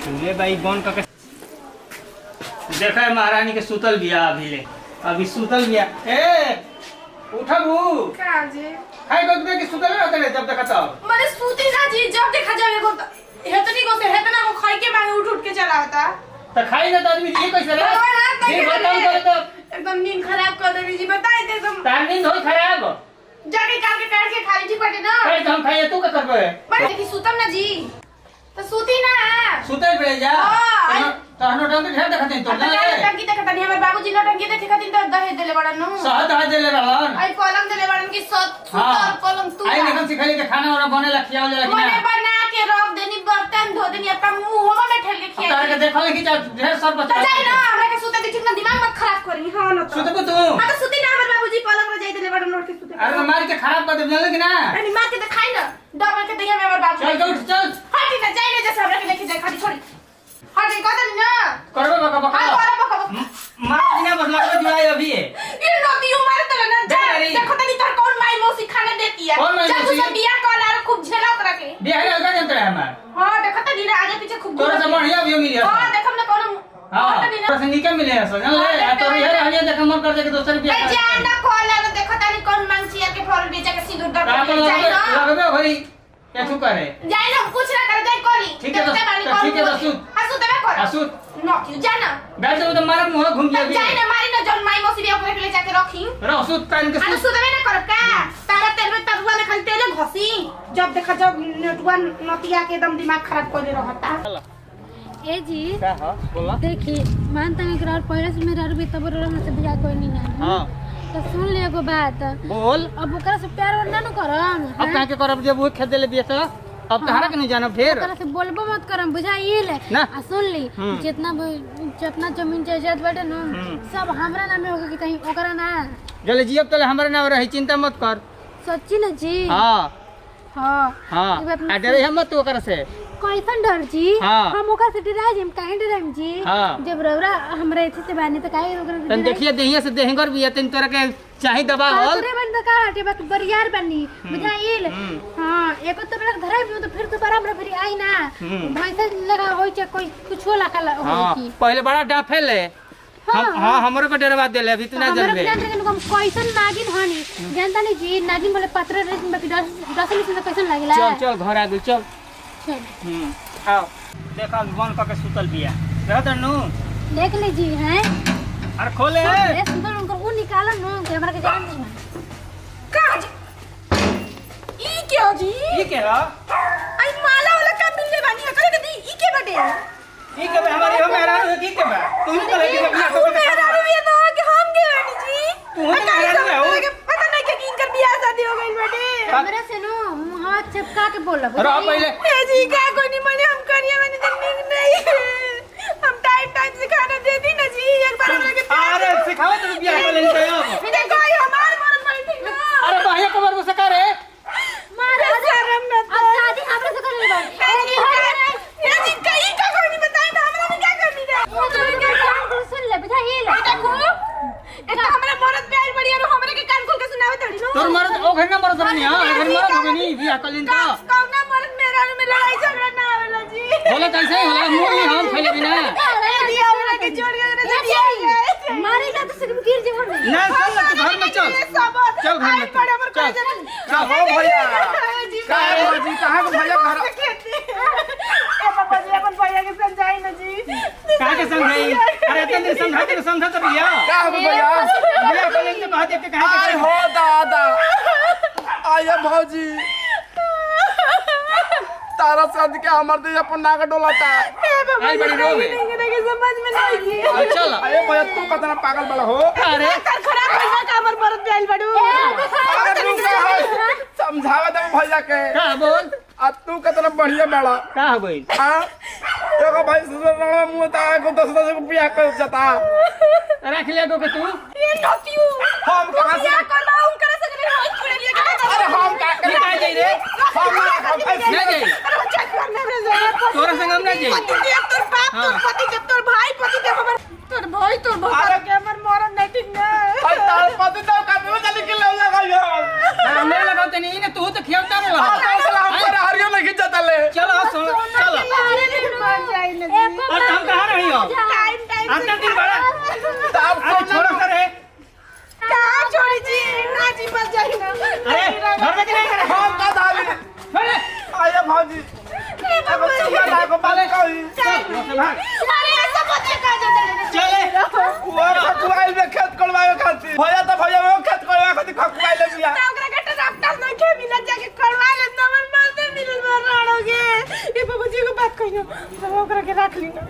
ले भाई बन करके देखा है महारानी के सुतल बिया अभी सुतल बिया। ए उठबू का जी खाई गो के सुतल रहते रे जब देखा तो माने सूती ना जी जब देखा जाए एगो हेतनी को से हेतना को खाई के मांगे उठ के चला होता तो खाई ना तो आदमी ये कैसे रे दिन भर काम करे तो एकदम नींद खराब कर देनी जी बताई दे एकदम तार नींद हो खराब जाके काट के खाली ठीक बाटे ना खाई तो हम खाई तू का करबे माने कि सुतम ना जी तो सूती ना सुतल पड़े जा तो हनो डंग ढेर देखते तो ना टंकी देखता नहीं हमर बाबूजी ना टंकी देखे खातिर तो दहेज देले बड़न नु शहद आ देले रहन आई पलंग देले बड़न की सुतर पलंग तू आई निकल सिखाई के खाना वाला बने ला खियाव ले मने बना के रख देनी बर्तन धो देनी अपना मुंह में ठेल के खिया तार के देखल कि ढेर सर बचा तो जाई ना हमरा के सुते दी ठीक ना दिमाग मत खराब करी हां ना तो सुतबू तू हां तो सुती ना हमर बाबूजी पलंग में जाई देले बड़न नोट के सुते अरे मार के खराब कर दे जानले कि ना अरे मार के दिखाई ना डबल के दिया हमर बाबू चल उठ चल हटी ना जाई ना जैसे हमरा के लेके जाई खाली छोड़ी हटी कदम ना करबे बका बका हां करे बका मार बिना बस लगो दिवाई अभी है ये नदी उमर तो ना जा देखो तनी तोर कौन माई मौसी खाना देती है चल तू सब बियाह कर ला खूब झेला ओकरा के बियाह लगा जंतर है हमार हां देखो तनी ना आगे पीछे खूब तोरा से बढ़िया भी मिली है हां देखम ना कौन हां तोरा से निके मिले है समझ ले आ तोर यार हनिया देख मन कर दे के दोसर बियाह ए जान ना खोला ना देखो तनी कौन मांगचिया के फल बेचा के सिंदूर दर के जाई ना लगबे भाई क्या तू करे जाई ना कुछ ना कर जाई कोली ठीक है तो सुत हसु देबे कर हसु नो क्यों जाना बैठ जा तो मारा मुंह घूम गया जाई ना मारी ना जन माई मौसी बियाह करे ले जाके रखी रह सुत कान के अरे सुत देबे ना कर का तारा तेल में तरुआ में खाली तेल घसी जब देखा जब नेटुआ नतिया के एकदम दिमाग खराब कर रहता ए जी क्या हां बोला देखी मानता है कि पहले से मेरा रुपये तब से बिया कोई नहीं है हां तो सुन ले एगो बात बोल अब ओकरा से प्यार और ना करम अब काहे के करब जब वो खेत देले बिया तो अब तहरा के नहीं जानब ढेर ओकरा से बोलबो मत करम बुझाइल ना आ सुन ली जितना जमीन जायदाद बाटे न सब हमरा नामे होगा कि कहीं ओकरा ना जले जियब तले हमरा नाम रही चिंता मत कर सच्ची ना जी हां हां हां आ डरे हम मत ओकरा से कैसन डर जी हाँ। हम ओकरा से डराई हम काहे डराई जी हाँ। जब रौरा हमरा एथे से बानी त काहे ओकरा से तन देखिए देहिया से देहंगर भी तन तोरा के चाही दबा होल तोरे बन त का हटे बक बरियार बनी बुझाइल हां एको तो बड़ा धराई तो फिर दोबारा हमरा फिर आई ना भैंसा लगा होई छ कोई कुछो लगा होई की पहले बड़ा डाफेल है हां हमरो को डरवा देले अभी तू ना जानबे हम कैसन नागिन हनी जानता नहीं जी नागिन बोले पत्र रे बाकी दसली से कैसन लागला चल चल घर आ गई चल चल आओ देखा बन का के सुतल बिया रहत नु देख ली हैं अरे खोले ए सुंदर उनको वो निकाला नु के हमरा के जान नहीं का जी ई क्या जी ई के ह आई माला वाला का मिलले बानी करे के दी ई के बटे ई के हमारी हम हैरान की के बा तू ही कहे के बिया को मेरा भी तो कि हम के बानी जी तू ही हैरान हो पता नहीं कि इनकर बियाह शादी हो गइल बटे हमरा से नु मुंह चपका के बोलब रह पहले ए जी का कोई नहीं मने हम करिए मैंने तो नींद नहीं हम टाइम से खाना दे दी ना जी एक बार हमरा के अरे सिखाओ तो बिया को लेन गयो इधर कोई हमार मरद नहीं ठीक ना अरे भाई कबर को सका रे मार शर्म न अब शादी हमरा से कर ले ए जी कहीं का कोई नहीं बताई ना हमरा में क्या करनी है वो तो क्या कान सुन ले बुझाइल देखो एक हमरा मरद प्यार बढ़िया रो हमरे के कान खोल के सुनावे तड़ी नो तोर मरद ओ घर ना मरद नहीं हां घर मरद हो नहीं बिया को लेन का कौना मरद मेरा में लड़ाई झगड़ा ना होला जी होला कैसे होला मुंह हम खइले बिना जी हमरा के छोड़ के मारेगा तो सिर्फ गिर जेबो नहीं ना चल घर में चल चल घर में चल चल हो भैया का है जी कहां को भैया घर ए पापा जी अपन भैया के समझाई ना जी का के समझाई अरे तने समझाते तो समझा तो भैया का हो भैया भैया को लेके बात के कहां के हो दादा आया भौजी तारा सद के हमर दे अपन नाग डोलाता आई बड़ी रोवे के समझ में नहीं आई चल अरे भैया तू कतना पागल बड़ा हो अरे कर खराब भइला का हमर मरद प्यार बड़ू अरे तू का है समझावा दे भैया के का बोल आ तू कतना बढ़िया बड़ा का हो गई हां देखो भाई सुसरना मुंह ता को 10 को बियाह कर जाता रख ले गो के तू ये नतियू हम कहां से कर लाऊं करे सकले हाथ छोड़ लिए के अरे हम का निकाल जाई रे हम ना जाई अरे चेक करने में जरा तोरा संग हम ना जाई पति के तोर बाप तोर पति के तोर भाई पति के हमर तोर भाई तोर भाई के हमर मरद नहीं ठीक ना अरे तार पति तो का में चली के ले लगा हमने लगाते नहीं ना तू तो खियावता रहा हम हरियो नहीं जाता ले चलो सुन चलो ए टाइम टाइम आता दिन बड़ा आप अरे छोड़ो करे कहाँ छोड़ी जी ना जी बच जाई ना अरे घर में नहीं करे हम का धाली अरे आया भाजी अब सुना ना को पाले कोई अरे ऐसा बच्चे कहाँ जाते हैं चले वो खकुआइल में खेत कोड़वावे खाती भैया तो भैया वो खेत कोड़वावे खाती खकुआइल ले बिया तो ओकरा के डॉक्टर ना के मिला जाके करवा ले नमन मारते मिलल मारोगे ये बाबूजी को बात कहियो हम ओकरा के रख ली ना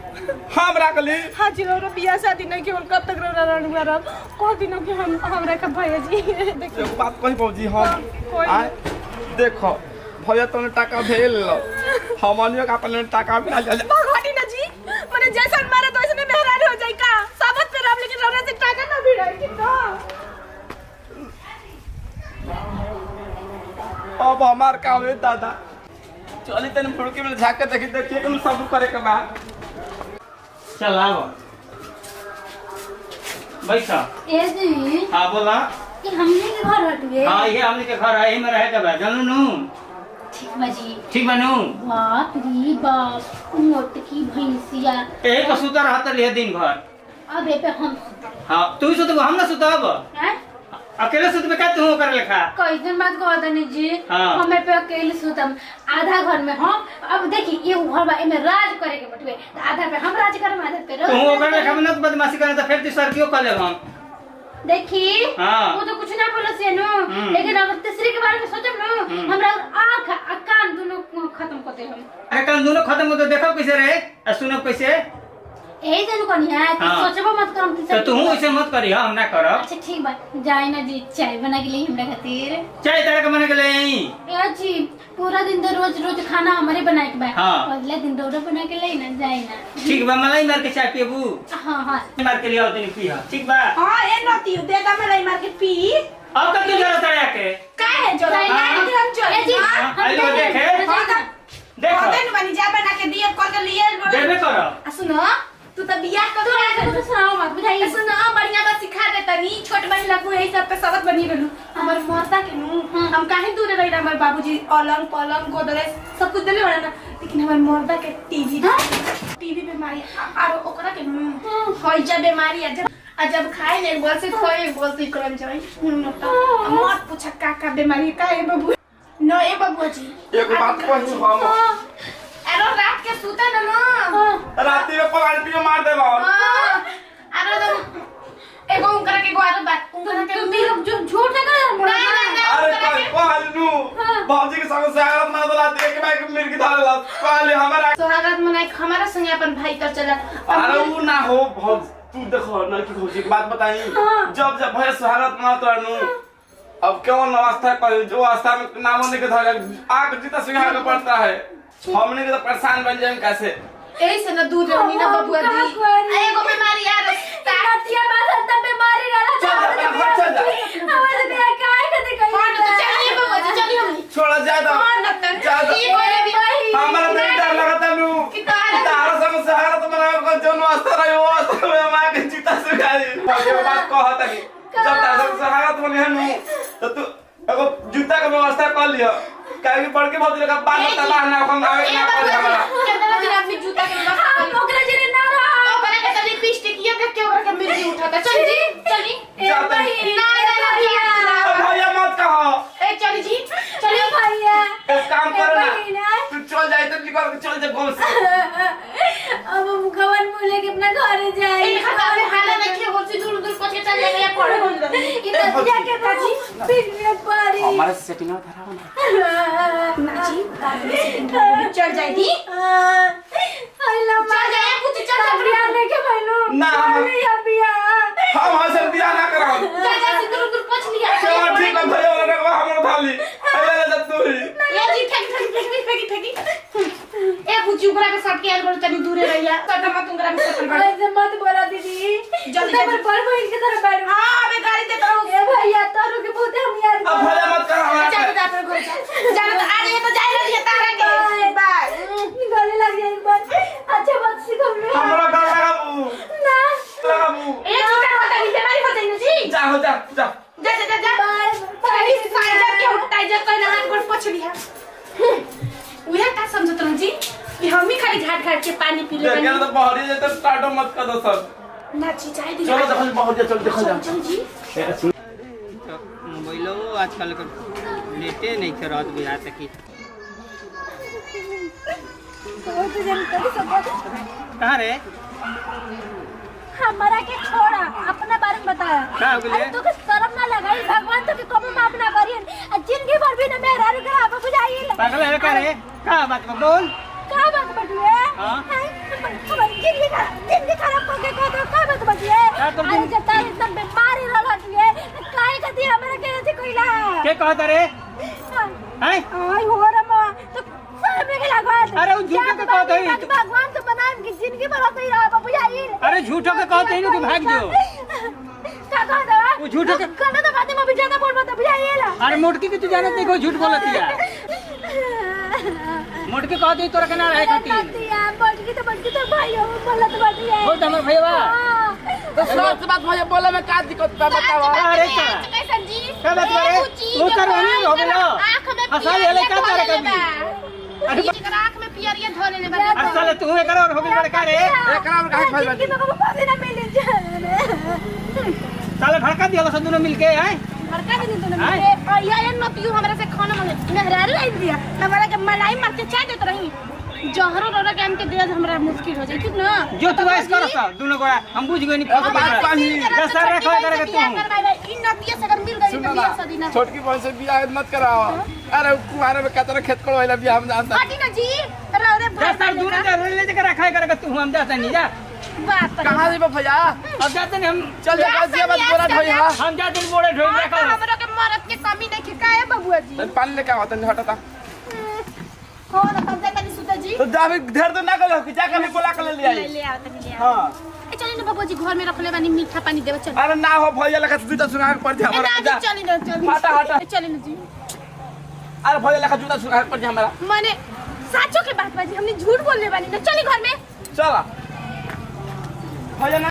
हम रखली हां जी और बियाह शादी नहीं के कब तक रहणुआ रह कह दिनो कि हम हमरा के भैया जी देखियो एक बात कही पौजी हम कोई आए देखो भैया तोने टाका भेल हमनियो का अपन टाका भेल भगवानी ना जी माने जैसन मारे तो ऐसे मेहरान हो जाई का साबत पे राम लेकिन रौरा से टाका ना भिड़ाई कि ना अब हमार काम है दादा चली तने फुड़की में झाके देखी देखिए कि सब करे के बा चल आओ बैठा ए जी हाँ बोला कि हमने के घर हटवे हाँ ये हमने के घर है में रहे के बा जानू नू ठीक बाजी ठीक बनू बाप रे बाप मोट की भैंसिया एक तो सुता रहता लिए दिन भर अब ए पे हम हाँ तू ही सुतब हम ना सुतब हैं अकेले सुतबे का तू कर लेखा कैसन बात कहत नहीं जी हाँ। हमें पे अकेले सुतम आधा घर में हम अब देखी ये घर बा एमे राज करे के बटवे तो आधा पे हम राज करम आधा पे तू ओकर लेखा में ना बदमाशी करे तो फिर तीसर क्यों कर ले हम देखी हाँ। वो तो कुछ ना बोलो से नो लेकिन अगर तीसरी के बारे में सोचम नो हमरा आंख आ कान दोनों खत्म कर दे हम अरे कल दोनों खत्म हो तो देखो कैसे रहे और सुनो कैसे यही जनु कनिया हाँ। सोचबो मत करम तो तू ऐसे मत करी हम ना करब अच्छा ठीक बा जाए ना जी चाय बना के लिए हमरा खातिर चाय तरह के बने के ले आई या जी पूरा दिन तो रोज रोज खाना हमारे बनाए के बा हाँ। अगले दिन डोरा बना के ले ना जाए ना ठीक बा मलाई मार के चाय पियबू हाँ हाँ मार के लिया तनी पिया ठीक बा हां ए नती दे दा मलाई मार के पी अब तक क्यों जरूरत है आके का है जो जाए ना ना हम चल ए जी हाँ, हम आई लो जाए देखे। ना, जाए ना। देखो देन बनी जा बना के दिए कर के लिए देबे करो आ सुनो तू तो बियाह कर तू ऐसे कुछ सुनाओ मत बुझाइए सुनो बढ़िया बा सिखा दे तनी छोट बनी लगू यही सब पे सबक बनी गेलू हमर माता के नु हम काहे दूर रही हमर बाबूजी अलंग पलंग गोदरेज सब कुछ देले बड़ा ना लेकिन हमर मर्दा के टीबी बीमारी और ओकरा के नु होई जा बीमारी आ जब खाए ने बोल से खोए बोल से करन जाई मत पूछ का बीमारी का है बाबू न ए बाबू जी एक बात कही हम अरे रात के सुता न न राती में पलांटी में मार देला अरे तुम एगो उनकरा के गोर बात उनकरा के मेरा जो झूठ है ना अरे कोई कहलनु बाबूजी के संग सहारत ना दला दे के भाई के मिर्गी धारला कहले हमारा स्वागत मनाई हमारा संग अपन भाई कर चला अरे वो ना हो बहुत तू देखो ना की भौजी की बात बताई जब जब भैया सहारत ना तरनु अब कौन अवस्था कर जो अवस्था में नामों ने के धर आग जीता सिंहार का पड़ता है हमने के तो परेशान बन जाए कैसे एही से न दूर रहनी ना बबुआ दी एगो बीमारी यार तातिया बात तब बीमारी रहला चल जा हमारे बिया काहे कते कही कौन तो चलिए बबुआ जी चलिए हम छोड़ा ज्यादा कौन लगता ज्यादा ये कोई भी हमारा नहीं डर लगता नु कि तारा संग सहारत मना को जो अवस्था रही वो अवस्था में मां के जीता सिखाई ये बात कहत है जब तारा संग सहारत मने नु तो तू एगो जूता के व्यवस्था कर लियो काहे पड़ के बहुत लगा बाल तला ना हम आवे ना कर हमारा कितना दिन आदमी जूता के व्यवस्था हम ओकरा जरे ना रहा बना के चली लिपस्टिक ये के ओकरा के मिर्गी उठाता चल जी चली जाता ना भैया मत कहो ए चली जी चली भैया एक काम कर ना तू चल जाए तो निकल चल जा गांव से अब हम खवन मुले के अपना घर जाए इन खाता में हाला नहीं खे होसी दूर दूर पहुंच के चल जाएगा या पड़े हो इतना जाके ताजी पिट में पारी हमारे सेटिंग में धरा ना ना जी चल जाए दी हेलो चल जाए कुछ चल जा बिया लेके भइलो ना, हम- बिया हम हंस दिया ना करो चल जा दूर दूर पहुंच लिया चलो ठीक है भैया वाला रखवा हम थाली अरे जा तू ही ये जी फेंकी ए बुच्ची उकरा के सट के आल बोल तनी दूरे रहिया सट मत उकरा में सट पड़ ऐसे मत बोला दीदी जल्दी पर पर बहन के तरफ बैठ हां अबे गाड़ी दे तो ए भैया तारू के बहुत हम यार अब भैया मत कर हमारा चल जा अपने घर जा तो आ रही है तो जा रही है तारा के बाय गले लग जाए एक बार अच्छा बात सिखा लो हमरा घर लगाबू ना लगाबू ए छोटा छोटा बीमारी हो जाई जी जा हो जा जा जा जा जा बाय तारी साइड के उठाई जा तो हाथ गोड़ पोछ लिया उहे का समझत रह जी कि हम ही खाली झाड़ घाट के पानी पी ले देखिए तो बहरी जे तो स्टार्ट मत कर दो सब ना चिचाई दी चलो देखो बहुत जा चल देखो जा चल जी मोबाइलो आजकल के नेटे नहीं के रहत बुझा तक तो जानकारी सब कहाँ रे हमारा के छोड़ा अपना बारे में बताया का हो गेले? अरे तो के शर्म ना लगाई भगवान तो के कब माफ ना करियन आ जिंदगी भर भी ना मेरा रू का आप बुझाई पागल है का रे का बात बोल का बात बटुए हाँ? जिंदगी खराब करके को तो का बात बटुए का तुम अरे जब तार एकदम बीमारी रहल हटुए काहे कदी हमरा के ऐसे कोइला के कहत रे हैं आई हो रे मां तो शर्म के लागत अरे वो झूठे के कहत है भगवान तो बनाए कि जिंदगी भर होते ही रहा बुझाई अरे झूठो के कहत है कि भाग जो का कह दवा वो झूठो के कहना तो बात में भी ज्यादा बोल मत बुझाई अरे मोटकी के तू जानत नहीं को झूठ बोलत है मोटकी कहत है तोरा के ना रहे खातिर बड़की तो भाई हो बोलत बाटी है बोल हमर भैया तो सच बात मुझे बोले में का दिक्कत बा बताओ अरे का कैसन जी का बात करे तू करवानी हो गेलो हसाल हेले का करे कभी अरे जेकर आंख में पियरिया धो लेले बा असल तू एक और हो गेल बड़का रे एकरा में का खाई जिंदगी में कबो पानी ना मिले साले भड़का दिया सब दोनों मिलके हैं बड़का दिन तो ना ये नतियू हमरा से खाना मांगे मेहरारू आई दिया हमरा के मलाई मार के चाय देत रही जहरो रोरा के हमके दे हमरा मुश्किल हो जाई ठीक ना जो तू ऐस कर सब दोनों गोड़ा हम बुझ गए नहीं एक बात पानी दस साल रखा करे तू इन नतिया से अगर मिल गई तो बियाह शादी ना छोटकी बहन से बियाह मत कराओ अरे कुमारे में कतरा खेत कोड़ वाला बियाह हम जानता हटी ना जी रे दस साल दूर जा ले लेके रखा करे तू हम जाता नहीं जा बात कहां जी भैया अब जाते नहीं हम चल जा दिया बात बोरा ढोई हां हम जाते नहीं बोड़े ढोई रखा हमरा के मरद के कमी नहीं के काहे बबुआ जी पानी लेके आवत नहीं हटता हो ना तब जाता नहीं सुता जी तो जावे ढेर तो ना करो कि जाके बोला के ले आई ले आओ तनी ले आओ हां ए चली ना बबुआ जी घर में रखले बानी मीठा पानी देव चल अरे ना हो भैया लगा जूता सुना के पड़ जा हमारा जा चली ना चली हटा, हटा। चली ना जी अरे भैया लगा जूता सुना के पड़ जा हमारा माने साचो के बात बाजी हमने झूठ बोलने वाली ना चली घर में चला भैया